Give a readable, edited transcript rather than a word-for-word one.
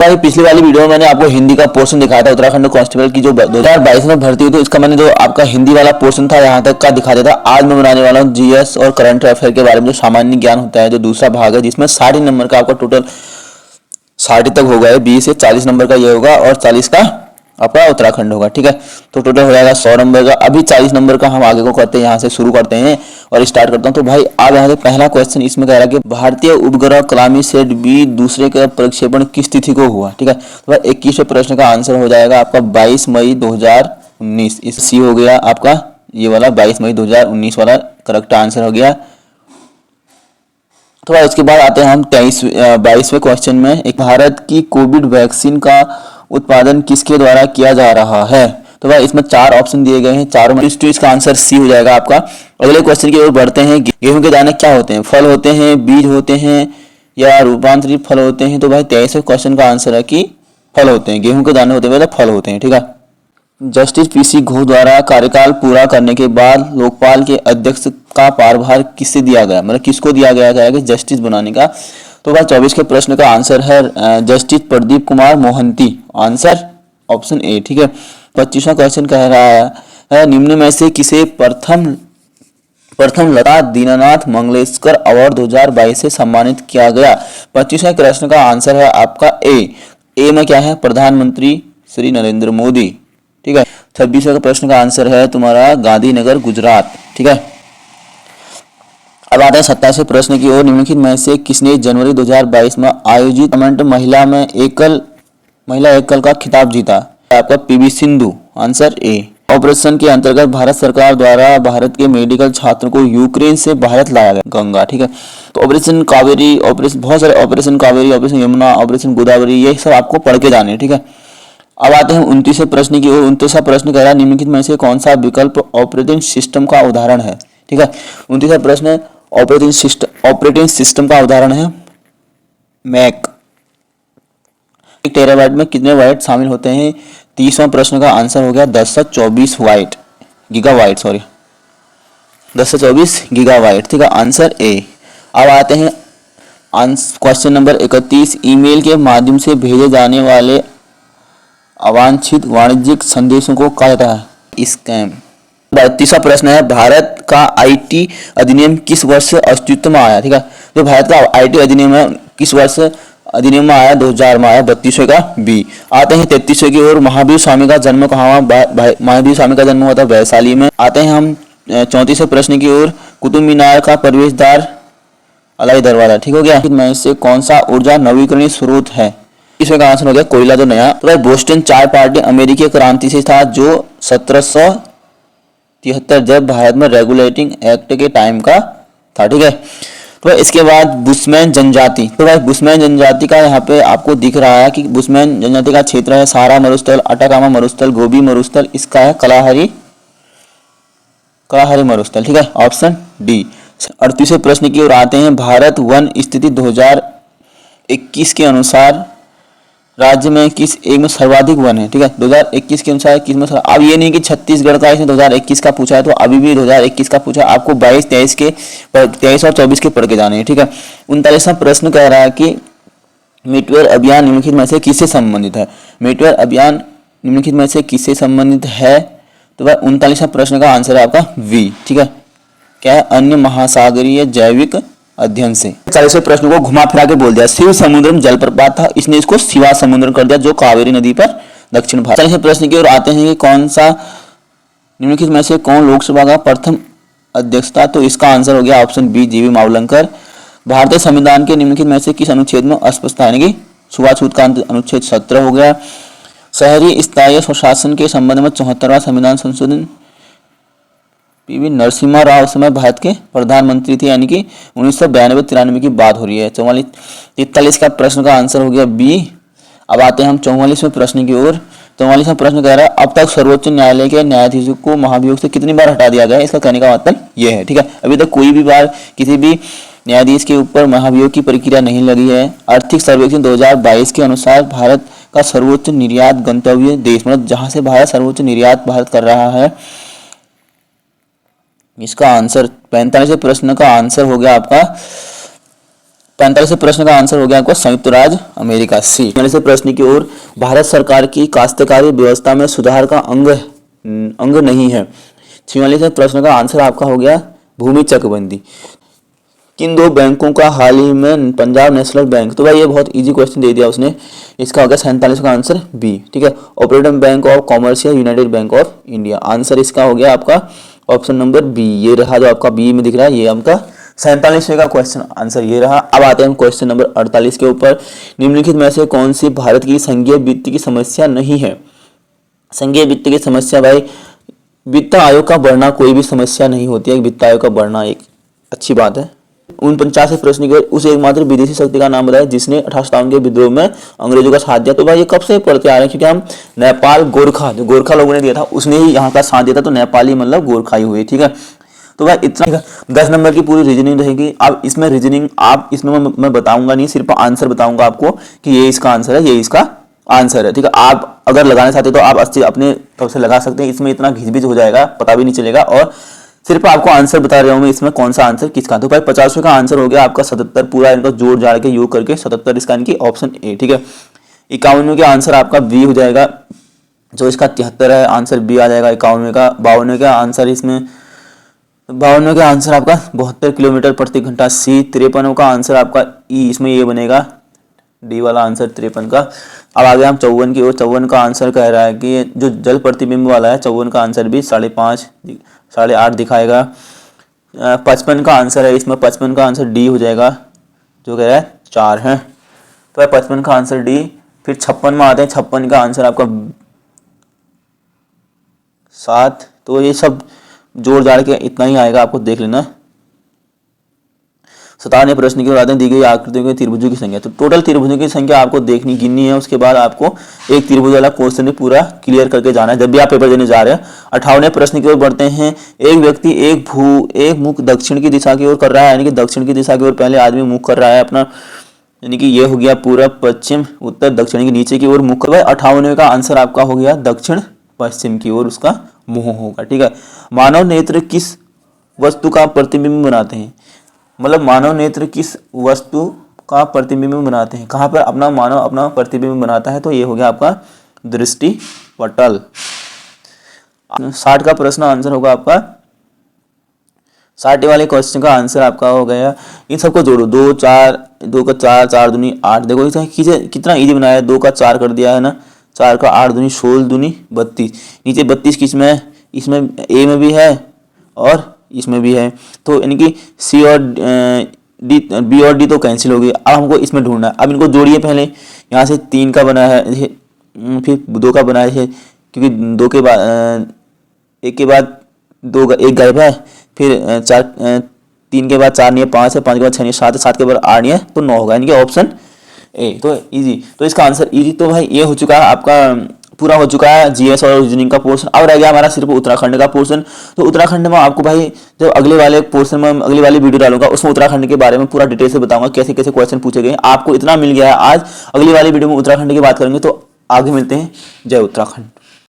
भाई पिछली वाली वीडियो में मैंने आपको हिंदी का पोर्शन दिखाया था, उत्तराखंड कांस्टेबल की जो 2022 में भर्ती हुई, तो इसका मैंने जो आपका हिंदी वाला पोर्शन था यहाँ तक का दिखा दिया था। आज मैं बनाने वाला हूँ जीएस और करंट अफेयर के बारे में, जो सामान्य ज्ञान होता है, जो दूसरा भाग है, जिसमें 60 नंबर का आपका टोटल 60 तक होगा, 20 से 40 नंबर का ये होगा और 40 का आपका उत्तराखंड होगा। ठीक है, तो टोटल हो जाएगा 100 नंबर का। अभी 40 नंबर का हम आगे को करते हैं, यहाँ से शुरू करते हैं और स्टार्ट करता हूँ। तो भाई आप यहाँ से पहला क्वेश्चन इसमें कह रहा है कि भारतीय उपग्रह कलामी सेट बी दूसरे का प्रक्षेपण किस तिथि को हुआ। ठीक है, तो भाई 21वें प्रश्न का आंसर हो जाएगा आपका 22 मई 2019। इस सी हो गया आपका ये वाला 22 मई 2019 वाला करेक्ट आंसर हो गया। तो इसके बाद आते हैं हम 22वें क्वेश्चन में। एक भारत की कोविड वैक्सीन का उत्पादन किसके द्वारा किया जा रहा है। तो भाई इसमें 4 ऑप्शन दिए गए हैं, चारों में इसका आंसर सी हो जाएगा आपका। अगले क्वेश्चन की ओर बढ़ते हैं। गेहूं के दाने क्या होते हैं, फल होते हैं, बीज होते हैं या रूपांतरित फल होते हैं। तो भाई 23वें क्वेश्चन का आंसर है कि फल होते हैं, गेहूं के दाने होते हैं मतलब फल होते हैं। ठीक है, जस्टिस पीसी घोष द्वारा कार्यकाल पूरा करने के बाद लोकपाल के अध्यक्ष का कार्यभार किससे दिया गया, मतलब किसको दिया गया जाएगा जस्टिस बनाने का। तो भाई 24 के प्रश्न का आंसर है justice Pradeep Kumar Mohanty, answer option A. ठीक है, 25वां क्वेश्चन कह रहा है निम्न में से किसे प्रथम लता दीनानाथ मंगेशकर अवार्ड 2022 से सम्मानित किया गया। 25वें प्रश्न का आंसर है आपका ए में क्या है, प्रधानमंत्री श्री नरेंद्र मोदी। ठीक है, 26वें प्रश्न का आंसर है तुम्हारा गांधीनगर गुजरात। ठीक है, अब आते हैं 27वें प्रश्न की ओर। निम्नलिखित में से किसने जनवरी 2022 में आयोजित महिला एकल का खिताब जीता। आपका PV Sindhu, answer A. Operation के अंतर्गत भारत सरकार द्वारा भारत के मेडिकल छात्रों को यूक्रेन से भारत लाया गया, गंगा। ठीक है, तो ऑपरेशन कावेरी, ऑपरेशन बहुत सारे, operation Kaveri, operation Yamuna, operation Godavari, ये सब आपको पढ़ के जाने। ठीक है, अब आते हैं 29वें प्रश्न की ओर। 29वां प्रश्न कह रहा है निम्नलिखित में से कौन सा विकल्प ऑपरेटिंग सिस्टम का उदाहरण है। ठीक है, 29वां प्रश्न ऑपरेटिंग सिस्टम का उदाहरण है मैक। 1 टेराबाइट में कितने बाइट शामिल होते हैं। 30वां प्रश्न का आंसर हो गया 1024 गीगाबाइट, सॉरी 1024 गीगाबाइट। ठीक है, आंसर ए। अब आते हैं क्वेश्चन नंबर 31। ईमेल के माध्यम से भेजे जाने वाले अवांछित वाणिज्यिक संदेशों को कहा जाता है स्कैम। 32वां प्रश्न है भारत का आईटी अधिनियम किस वर्ष से अस्तित्व में आया। ठीक है, तो भारत का आईटी अधिनियम है किस वर्ष अधिनियम में आया, 2000 में आया। 32वें का बी। आते हैं 33वें की ओर। महावीर स्वामी का जन्म कहाँ हुआ। महावीर स्वामी का जन्म हुआ था वैशाली में। आते हैं हम 34वें प्रश्न की ओर। कुतुब मीनार का प्रवेशद्वार अलाई दरवाजा। ठीक हो गया, में से कौन सा ऊर्जा नवीकरणीय स्रोत है। इसमें का आंसर हो गया कोयला, जो नया। तो भाई बोस्टन चाय पार्टी अमेरिकी क्रांति से था, जो 1773 जब भारत में रेगुलेटिंग एक्ट के टाइम का था। ठीक है, तो इसके बाद बुशमैन जनजाति। तो भाई बुशमैन जनजाति का यहाँ पे आपको दिख रहा है कि बुशमैन जनजाति का क्षेत्र है सारा मरुस्थल, अटाकामा मरुस्थल, गोबी मरुस्थल, इसका है कलाहरी मरुस्थल। ठीक है, ऑप्शन डी। 38वें प्रश्न की ओर आते हैं। भारत वन स्थिति 2021 के अनुसार राज्य में किस एक में सर्वाधिक वन है। ठीक है, 2021 के अनुसार किस में। अब ये नहीं कि छत्तीसगढ़ का इसमें 2021 का पूछा है, तो अभी भी 2021 का पूछा है। आपको 22, 23 और 24 के पढ़ के जाने हैं। ठीक है, 39वां प्रश्न कह रहा है कि मिडवेयर अभियान निम्नलिखित में से किससे संबंधित है। मिडवेयर अभियान निम्नलिखित में से किससे संबंधित है। तो वह 39वां प्रश्न का आंसर है आपका वी। ठीक है, क्या है, अन्य महासागरीय जैविक अध्ययन से। 40वें प्रश्न को घुमा फिरा के बोल दिया। शिव समुद्रम जलप्रपात था, इसने इसको शिवा समुद्र कर दिया, जो कावेरी नदी पर दक्षिण भारत। 40वें प्रश्न की ओर आते हैं कि कौन सा निम्नलिखित में से कौन लोकसभा का प्रथम अध्यक्ष था। तो इसका आंसर हो गया ऑप्शन बी, जीवी मावलंकर। भारतीय संविधान के निम्नलिखित में से किस अनुच्छेद में अस्पष्टता, यानी कि छुआछूत का अनुच्छेद 17 हो गया। शहरी स्थायी स्वशासन के संबंध में 74वां संविधान संशोधन पीवी नरसिम्हा राव उस समय भारत के प्रधानमंत्री थे, यानी कि 1992-93 की बात हो रही है। 43 का प्रश्न का आंसर हो गया बी। अब आते हैं हम 44वें प्रश्न की ओर। 44वां प्रश्न कह रहा है अब तक सर्वोच्च न्यायालय के न्यायाधीशों को महाभियोग से कितनी बार हटा दिया गया है। इसका कहने का मतलब ये है। ठीक है, अभी तक कोई भी बार किसी भी न्यायाधीश के ऊपर महाभियोग की प्रक्रिया नहीं लगी है। आर्थिक सर्वेक्षण 2022 के अनुसार भारत का सर्वोच्च निर्यात गंतव्य देश, मतलब जहां से भारत सर्वोच्च निर्यात भारत कर रहा है, इसका आंसर 45वें प्रश्न का आंसर हो गया आपका 45वें प्रश्न का आंसर हो गया आपको संयुक्त राज्य अमेरिका, सी। 46वें प्रश्न की ओर, भारत सरकार की काश्तकारी व्यवस्था में सुधार का अंग नहीं है। 44वें प्रश्न का आंसर आपका हो गया भूमि चकबंदी। किन दो बैंकों का हाल ही में पंजाब नेशनल बैंक, तो भाई ये बहुत इजी क्वेश्चन दे दिया उसने, इसका हो गया 47 का आंसर बी, ठीक है। Operative bank of commercial United bank of India, answer इसका हो गया आपका ऑप्शन नंबर बी, ये रहा जो आपका बी में दिख रहा है, ये आपका 47वें का क्वेश्चन आंसर ये रहा। अब आते हैं क्वेश्चन नंबर 48 के ऊपर। निम्नलिखित में से कौन सी भारत की संघीय वित्त की समस्या नहीं है? संघीय वित्त की समस्या भाई, वित्त आयोग का बढ़ना कोई भी समस्या नहीं होती है, वित्त आयोग का बढ़ना एक अच्छी बात है। 49वें प्रश्न की ओर, उस एकमात्र विदेशी शक्ति का नाम बताया जिसने 1857 के विद्रोह में अंग्रेजों का साथ दिया। तो भाई ये कब से पढ़ते आ रहे हैं, क्योंकि हम नेपाल गोरखा, जो गोरखा लोगों ने दिया था उसने ही यहाँ का साथ दिया था, तो नेपाली मतलब गोरखा ही हुए, ठीक है। तो भाई इतना 10 नंबर की पूरी रीजनिंग रहेगी। अब इसमें रीजनिंग आप इसमें मैं बताऊंगा नहीं, सिर्फ आंसर बताऊंगा आपको कि ये इसका आंसर है, ये इसका आंसर है, ठीक है। आप अगर लगाना चाहते तो आप अच्छे अपने तरफ से लगा सकते हैं, इसमें इतना घिचबिच हो जाएगा पता भी नहीं चलेगा, और सिर्फ आपको आंसर बता रहा हूं मैं इसमें कौन सा आंसर किसका। तो भाई 50वें का आंसर हो गया आपका 77, पूरा इनका जोड़ जाड़ के योग करके 77 इसका इनकी ऑप्शन ए, ठीक है। 51वें का आंसर आपका बी हो जाएगा, जो इसका 73 है आंसर बी आ जाएगा 51वें का। 52वें का आंसर इसमें 52वें का आंसर आपका 72 किलोमीटर प्रति घंटा, सी। 53वें का आंसर आपका ई, इसमें ये बनेगा डी वाला आंसर 53 का। अब आगे हम 54 की ओर। 54 का आंसर कह रहा है कि जो जल प्रतिबिंब वाला है, 54 का आंसर भी 5.5 8.5 दिखाएगा। 55 का आंसर है इसमें, 55 का आंसर डी हो जाएगा, जो कह रहा है 4 है, तो 55 का आंसर डी। फिर 56 में आते हैं, 56 का आंसर आपका 7, तो ये सब जोड़ जाड़ के इतना ही आएगा, आपको देख लेना। 57वें प्रश्न की ओर आते हैं, दी गई आकृतियों के त्रिभुजों की संख्या। तो टोटल त्रिभुजों की संख्या आपको देखनी गिननी है, उसके बाद आपको एक त्रिभुज वाला क्वेश्चन भी पूरा क्लियर करके जाना है जब भी आप पेपर देने जा रहे हैं। 58वें प्रश्न की ओर बढ़ते हैं। एक व्यक्ति एक मुख दक्षिण की दिशा की ओर कर रहा है, यानी कि दक्षिण की दिशा की ओर पहले आदमी मुख कर रहा है अपना, यानी कि ये हो गया पूरब पश्चिम उत्तर दक्षिण की नीचे की ओर मुख कर रहा है। 58वें का आंसर आपका हो गया दक्षिण पश्चिम की ओर उसका मुंह होगा, ठीक है। मानव नेत्र किस वस्तु का प्रतिबिंब बनाते हैं? मतलब मानव नेत्र किस वस्तु का प्रतिबिंब बनाते हैं, कहाँ पर अपना मानव अपना प्रतिबिंब बनाता है? तो ये हो गया आपका दृष्टि पटल। 60 का प्रश्न आंसर होगा आपका 60 वाले क्वेश्चन का आंसर आपका हो गया, इन सबको जोड़ो, 2 का 4 4 दूनी 8। देखो इसे कितना इजी बनाया है, 2 का 4 कर दिया है ना, 4 का 8 दूनी 16 दूनी 32, नीचे 32 किसमें है? इसमें ए में भी है और इसमें भी है, तो यानी कि सी और डी, बी और डी तो कैंसिल हो गई। अब हमको इसमें ढूंढना है, अब इनको जोड़िए। पहले यहाँ से 3 का बना है, फिर 2 का बना है, क्योंकि 2 के बाद 1 के बाद 2 का 1 गायब है, फिर 3 के बाद 4 नहीं है, 5 है, 5 के बाद 6 नहीं है, 7 है, 7 के बाद 8 नहीं है, तो 9 होगा, यानी कि ऑप्शन ए। तो इजी, तो इसका आंसर इजी। तो भाई ये हो चुका है आपका, पूरा हो चुका है जीएस और रीजनिंग का पोर्शन। अब रह गया हमारा सिर्फ उत्तराखंड का पोर्शन। तो उत्तराखंड में आपको भाई जब अगले वाले पोर्शन में अगली वाली वीडियो डालूंगा, उसमें उत्तराखंड के बारे में पूरा डिटेल से बताऊंगा कैसे कैसे क्वेश्चन पूछे गए। आपको इतना मिल गया है आज, अगली वाली वीडियो में उत्तराखंड की बात करेंगे। तो आगे मिलते हैं, जय उत्तराखंड।